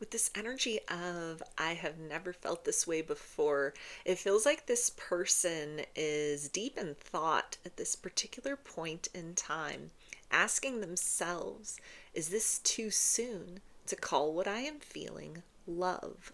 With this energy of I have never felt this way before, it feels like this person is deep in thought at this particular point in time, asking themselves, is this too soon to call what I am feeling love?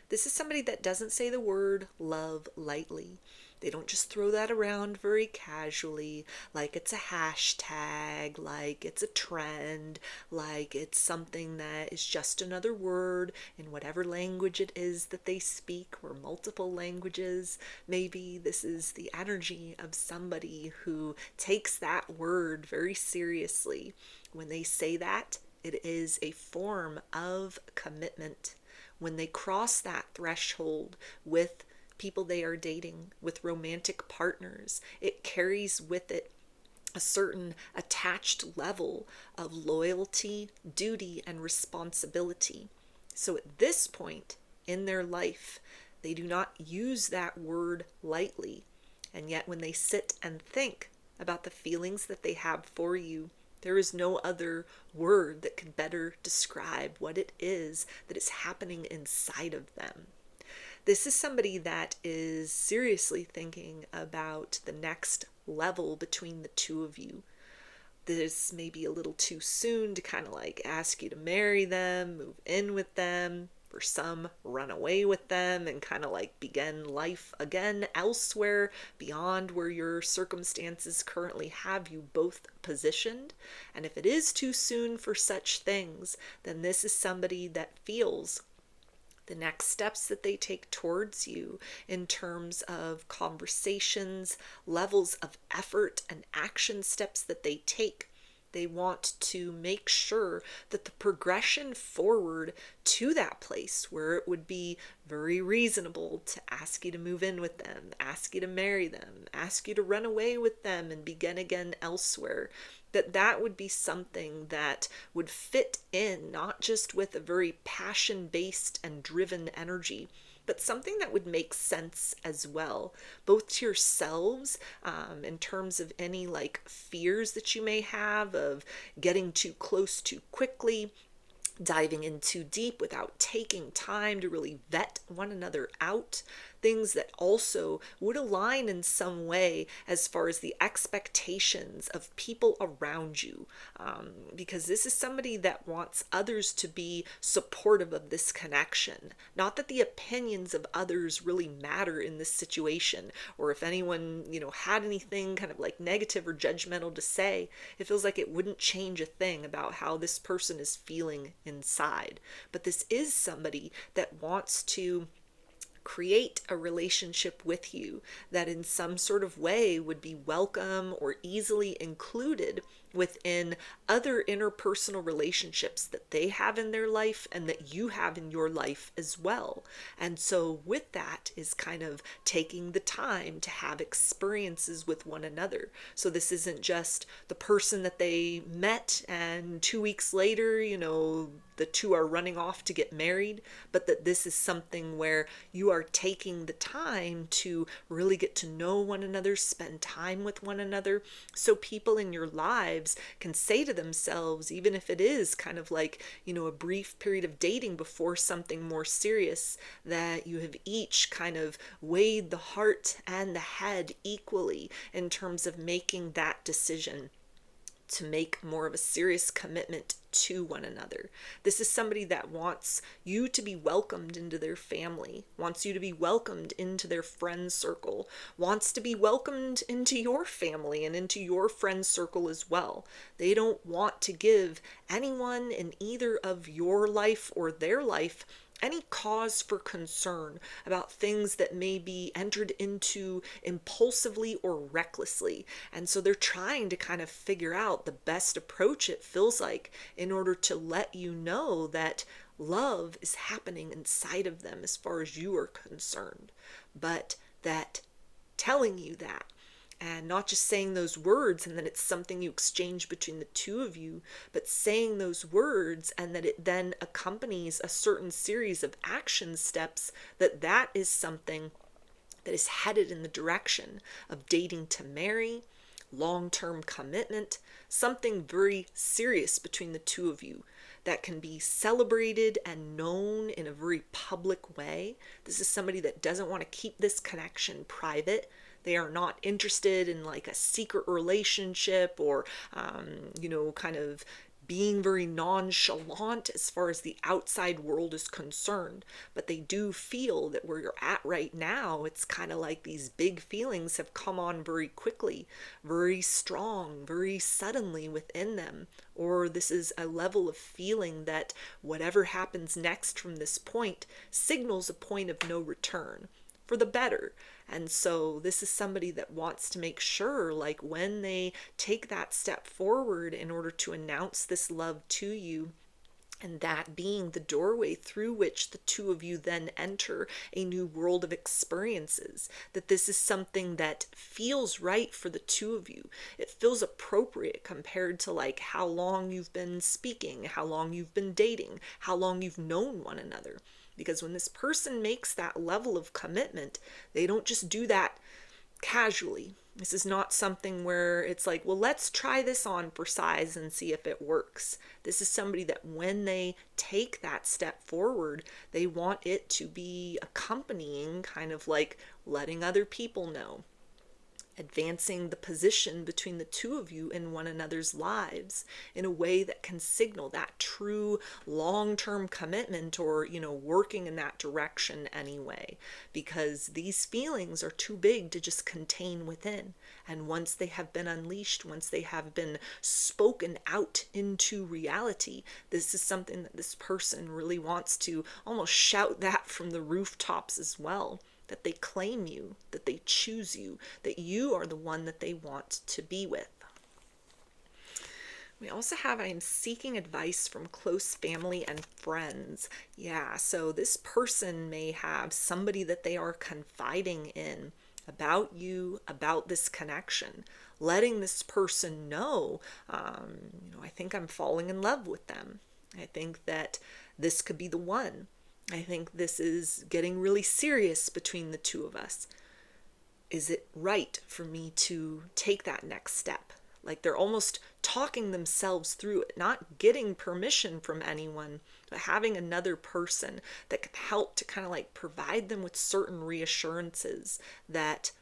This is somebody that doesn't say the word love lightly. They don't just throw that around very casually, like it's a hashtag, like it's a trend, like it's something that is just another word in whatever language it is that they speak, or multiple languages. Maybe this is the energy of somebody who takes that word very seriously. When they say that, it is a form of commitment. When they cross that threshold with people they are dating, with romantic partners, it carries with it a certain attached level of loyalty, duty, and responsibility. So at this point in their life, they do not use that word lightly. And yet, when they sit and think about the feelings that they have for you, there is no other word that could better describe what it is that is happening inside of them. This is somebody that is seriously thinking about the next level between the two of you. This may be a little too soon to kind of like ask you to marry them, move in with them. For some, run away with them and kind of like begin life again elsewhere beyond where your circumstances currently have you both positioned. And if it is too soon for such things, then this is somebody that feels the next steps that they take towards you in terms of conversations, levels of effort, and action steps that they take. They want to make sure that the progression forward to that place where it would be very reasonable to ask you to move in with them, ask you to marry them, ask you to run away with them and begin again elsewhere, that would be something that would fit in not just with a very passion based and driven energy, but something that would make sense as well, both to yourselves, in terms of any like fears that you may have of getting too close too quickly, diving in too deep without taking time to really vet one another out, things that also would align in some way as far as the expectations of people around you. Because this is somebody that wants others to be supportive of this connection. Not that the opinions of others really matter in this situation, or if anyone, had anything kind of like negative or judgmental to say, it feels like it wouldn't change a thing about how this person is feeling inside. But this is somebody that wants to create a relationship with you that in some sort of way would be welcome or easily included within other interpersonal relationships that they have in their life and that you have in your life as well. And so with that is kind of taking the time to have experiences with one another. So this isn't just the person that they met and 2 weeks later, the two are running off to get married, but that this is something where you are taking the time to really get to know one another, spend time with one another, so people in your lives can say to themselves, even if it is kind of like, a brief period of dating before something more serious, that you have each kind of weighed the heart and the head equally in terms of making that decision to make more of a serious commitment to one another. This is somebody that wants you to be welcomed into their family, wants you to be welcomed into their friend circle, wants to be welcomed into your family and into your friend circle as well. They don't want to give anyone in either of your life or their life any cause for concern about things that may be entered into impulsively or recklessly. And so they're trying to kind of figure out the best approach, it feels like, in order to let you know that love is happening inside of them as far as you are concerned. But that telling you that, and not just saying those words and then it's something you exchange between the two of you, but saying those words and that it then accompanies a certain series of action steps, that is something that is headed in the direction of dating to marry, long-term commitment, something very serious between the two of you. that can be celebrated and known in a very public way. This is somebody that doesn't want to keep this connection private. They are not interested in like a secret relationship or, kind of being very nonchalant as far as the outside world is concerned. But they do feel that where you're at right now, it's kind of like these big feelings have come on very quickly, very strong, very suddenly within them. Or this is a level of feeling that whatever happens next from this point signals a point of no return for the better. And so this is somebody that wants to make sure, like when they take that step forward in order to announce this love to you, and that being the doorway through which the two of you then enter a new world of experiences, that this is something that feels right for the two of you. It feels appropriate compared to like how long you've been speaking, how long you've been dating, how long you've known one another. Because when this person makes that level of commitment, they don't just do that casually. This is not something where it's like, well, let's try this on for size and see if it works. This is somebody that when they take that step forward, they want it to be accompanying, kind of like letting other people know, advancing the position between the two of you in one another's lives in a way that can signal that true long-term commitment, or working in that direction anyway, because these feelings are too big to just contain within. And once they have been unleashed, once they have been spoken out into reality, this is something that this person really wants to almost shout that from the rooftops as well, that they claim you, that they choose you, that you are the one that they want to be with. We also have, I am seeking advice from close family and friends. Yeah, so this person may have somebody that they are confiding in about you, about this connection, letting this person know, I think I'm falling in love with them. I think that this could be the one. I think this is getting really serious between the two of us. Is it right for me to take that next step? Like they're almost talking themselves through it, not getting permission from anyone, but having another person that can help to kind of like provide them with certain reassurances that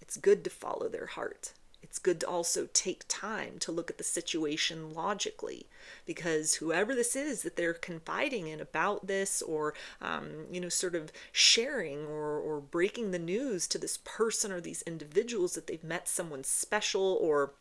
it's good to follow their heart. It's good to also take time to look at the situation logically, because whoever this is that they're confiding in about this, or, sort of sharing or breaking the news to this person or these individuals, that they've met someone special, or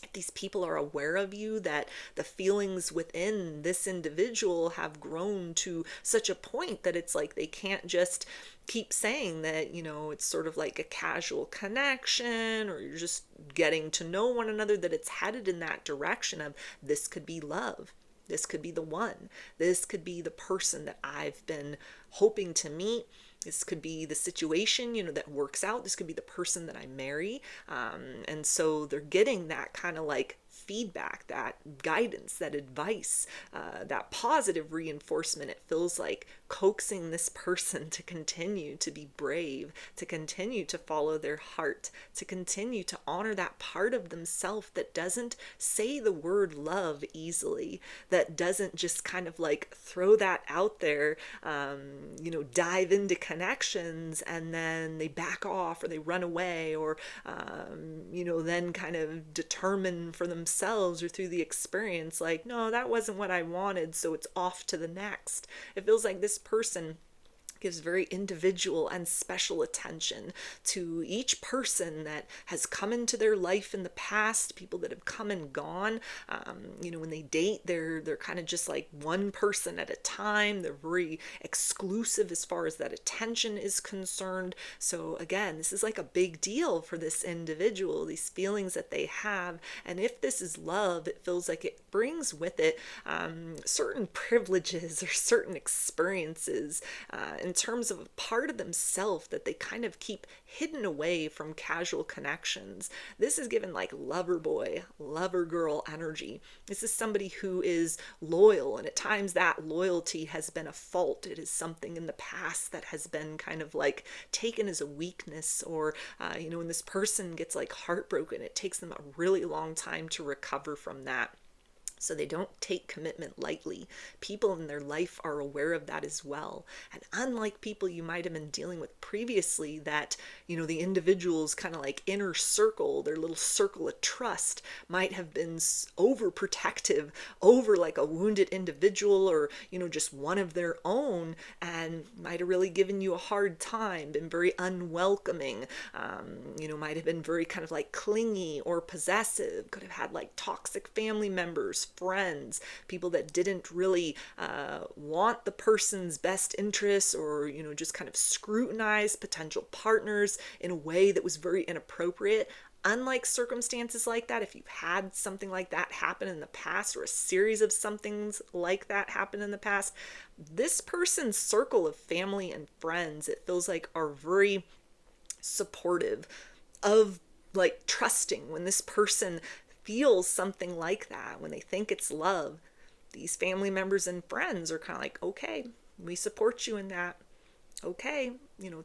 if these people are aware of you, that the feelings within this individual have grown to such a point that it's like they can't just keep saying that, it's sort of like a casual connection, or you're just getting to know one another, that it's headed in that direction of this could be love. This could be the one. This could be the person that I've been hoping to meet. This could be the situation, that works out. This could be the person that I marry. And so they're getting that kind of like feedback, that guidance, that advice, that positive reinforcement. It feels like coaxing this person to continue to be brave, to continue to follow their heart, to continue to honor that part of themselves that doesn't say the word love easily, that doesn't just kind of like throw that out there, dive into connections and then they back off or they run away, or, then kind of determine for themselves or through the experience, like, no, that wasn't what I wanted, so it's off to the next. It feels like this person gives very individual and special attention to each person that has come into their life in the past, people that have come and gone. When they date, they're kind of just like one person at a time. They're very exclusive as far as that attention is concerned. So again, this is like a big deal for this individual, these feelings that they have. And if this is love, it feels like it brings with it certain privileges or certain experiences, in terms of a part of themselves that they kind of keep hidden away from casual connections. This is given like lover boy, lover girl energy. This is somebody who is loyal, and at times that loyalty has been a fault. It is something in the past that has been kind of like taken as a weakness, or, when this person gets like heartbroken, it takes them a really long time to recover from that. So they don't take commitment lightly. People in their life are aware of that as well. And unlike people you might have been dealing with previously, that, the individual's kind of like inner circle, their little circle of trust, might have been overprotective over like a wounded individual, or, just one of their own, and might have really given you a hard time, been very unwelcoming, might have been very kind of like clingy or possessive, could have had like toxic family members, friends, people that didn't really want the person's best interests, or, just kind of scrutinize potential partners in a way that was very inappropriate. Unlike circumstances like that, if you've had something like that happen in the past, or a series of somethings like that happen in the past, this person's circle of family and friends, it feels like, are very supportive of like trusting. When this person feels something like that, when they think it's love, these family members and friends are kind of like, okay, we support you in that. Okay,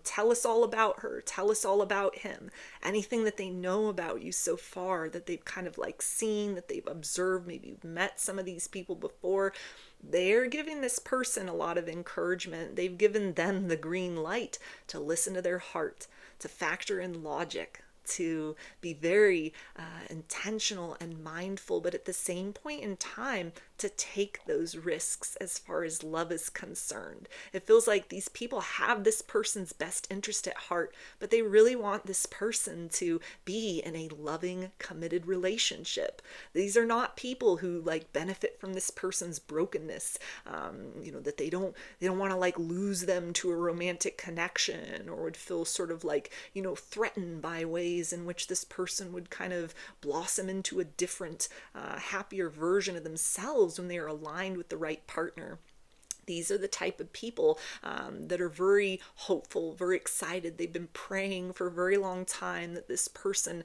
tell us all about her, tell us all about him. Anything that they know about you so far, that they've kind of like seen, that they've observed, maybe you've met some of these people before, they're giving this person a lot of encouragement. They've given them the green light to listen to their heart, to factor in logic, to be very intentional and mindful, but at the same point in time, to take those risks as far as love is concerned. It feels like these people have this person's best interest at heart, but they really want this person to be in a loving, committed relationship. These are not people who like benefit from this person's brokenness, that they don't want to like lose them to a romantic connection, or would feel sort of like, threatened by ways in which this person would kind of blossom into a different, happier version of themselves when they are aligned with the right partner. These are the type of people that are very hopeful, very excited. They've been praying for a very long time that this person,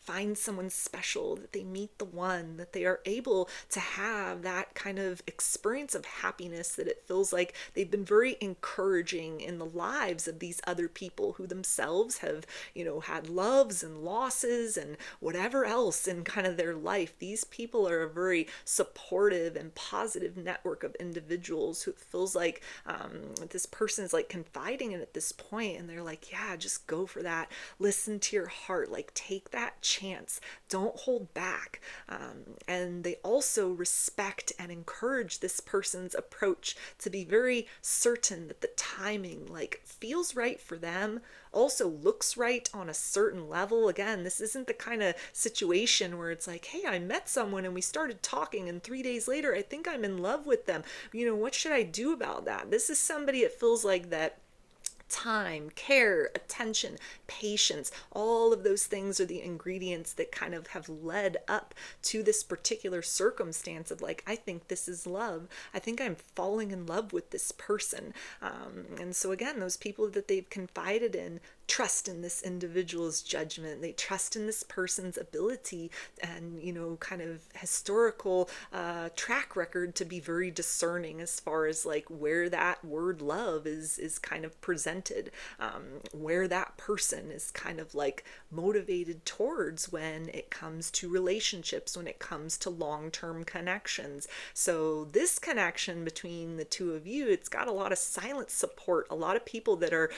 finds someone special, that they meet the one, that they are able to have that kind of experience of happiness, that it feels like they've been very encouraging in the lives of these other people who themselves have, had loves and losses and whatever else in kind of their life. These people are a very supportive and positive network of individuals who it feels like this person is like confiding in at this point, and they're like, yeah, just go for that. Listen to your heart, like take that chance. Don't hold back. And they also respect and encourage this person's approach to be very certain that the timing like feels right for them, also looks right on a certain level. Again, this isn't the kind of situation where it's like, hey, I met someone and we started talking and 3 days later I think I'm in love with them. What should I do about that? This is somebody, it feels like, that time, care, attention, patience, all of those things are the ingredients that kind of have led up to this particular circumstance of like, I think this is love. I think I'm falling in love with this person. And so again, those people that they've confided in trust in this individual's judgment. They trust in this person's ability and, kind of historical track record to be very discerning as far as like where that word love is kind of presented, where that person is kind of like motivated towards when it comes to relationships, when it comes to long-term connections. So this connection between the two of you, it's got a lot of silent support, a lot of people that are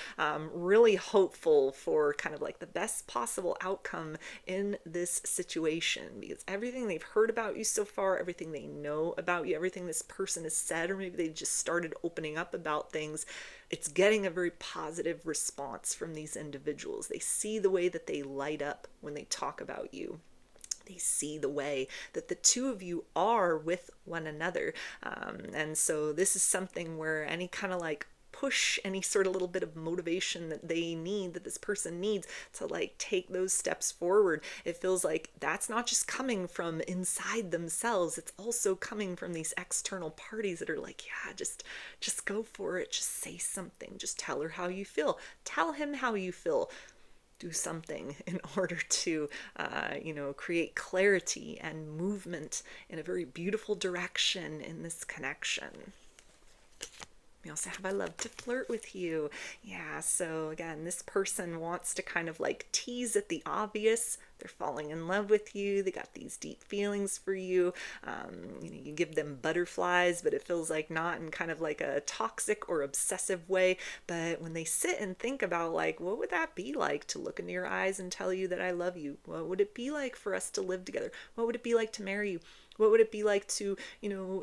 really hopeful for kind of like the best possible outcome in this situation, because everything they've heard about you so far, everything they know about you, everything this person has said, or maybe they just started opening up about things, it's getting a very positive response from these individuals. They see the way that they light up when they talk about you. They see the way that the two of you are with one another. And so this is something where any kind of like push, any sort of little bit of motivation that they need, that this person needs to like take those steps forward, it feels like that's not just coming from inside themselves, it's also coming from these external parties that are like, yeah, just go for it, just say something, just tell her how you feel, tell him how you feel, do something in order to create clarity and movement in a very beautiful direction in this connection. also have, I love to flirt with you. Yeah, so again, this person wants to kind of like tease at the obvious. They're falling in love with you. They got these deep feelings for you. You give them butterflies, but it feels like not in kind of like a toxic or obsessive way. But when they sit and think about like, what would that be like to look into your eyes and tell you that I love you? What would it be like for us to live together? What would it be like to marry you? What would it be like to,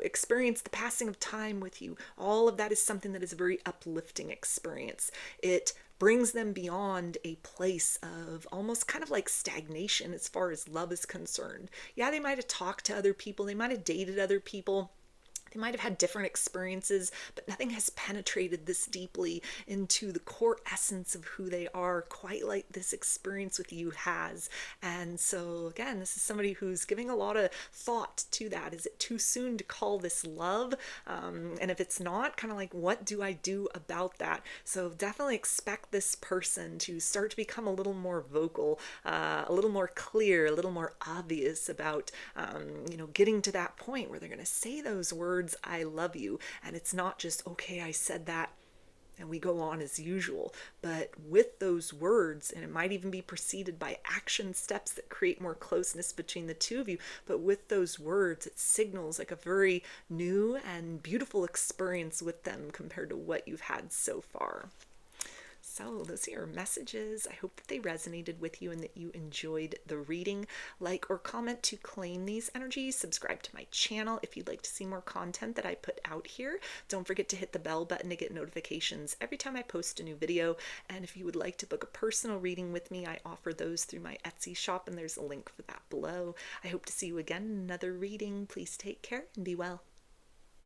experience the passing of time with you? All of that is something that is a very uplifting experience. It brings them beyond a place of almost kind of like stagnation as far as love is concerned. Yeah, they might have talked to other people, they might have dated other people, they might have had different experiences, but nothing has penetrated this deeply into the core essence of who they are, quite like this experience with you has. And so, again, this is somebody who's giving a lot of thought to that. Is it too soon to call this love? And if it's not, kind of like, what do I do about that? So, definitely expect this person to start to become a little more vocal, a little more clear, a little more obvious about, getting to that point where they're going to say those words, I love you. And it's not just, okay, I said that, and we go on as usual. But with those words, and it might even be preceded by action steps that create more closeness between the two of you, but with those words, it signals like a very new and beautiful experience with them compared to what you've had so far. So those are your messages. I hope that they resonated with you and that you enjoyed the reading. Like or comment to claim these energies. Subscribe to my channel if you'd like to see more content that I put out here. Don't forget to hit the bell button to get notifications every time I post a new video. And if you would like to book a personal reading with me, I offer those through my Etsy shop, and there's a link for that below. I hope to see you again in another reading. Please take care and be well.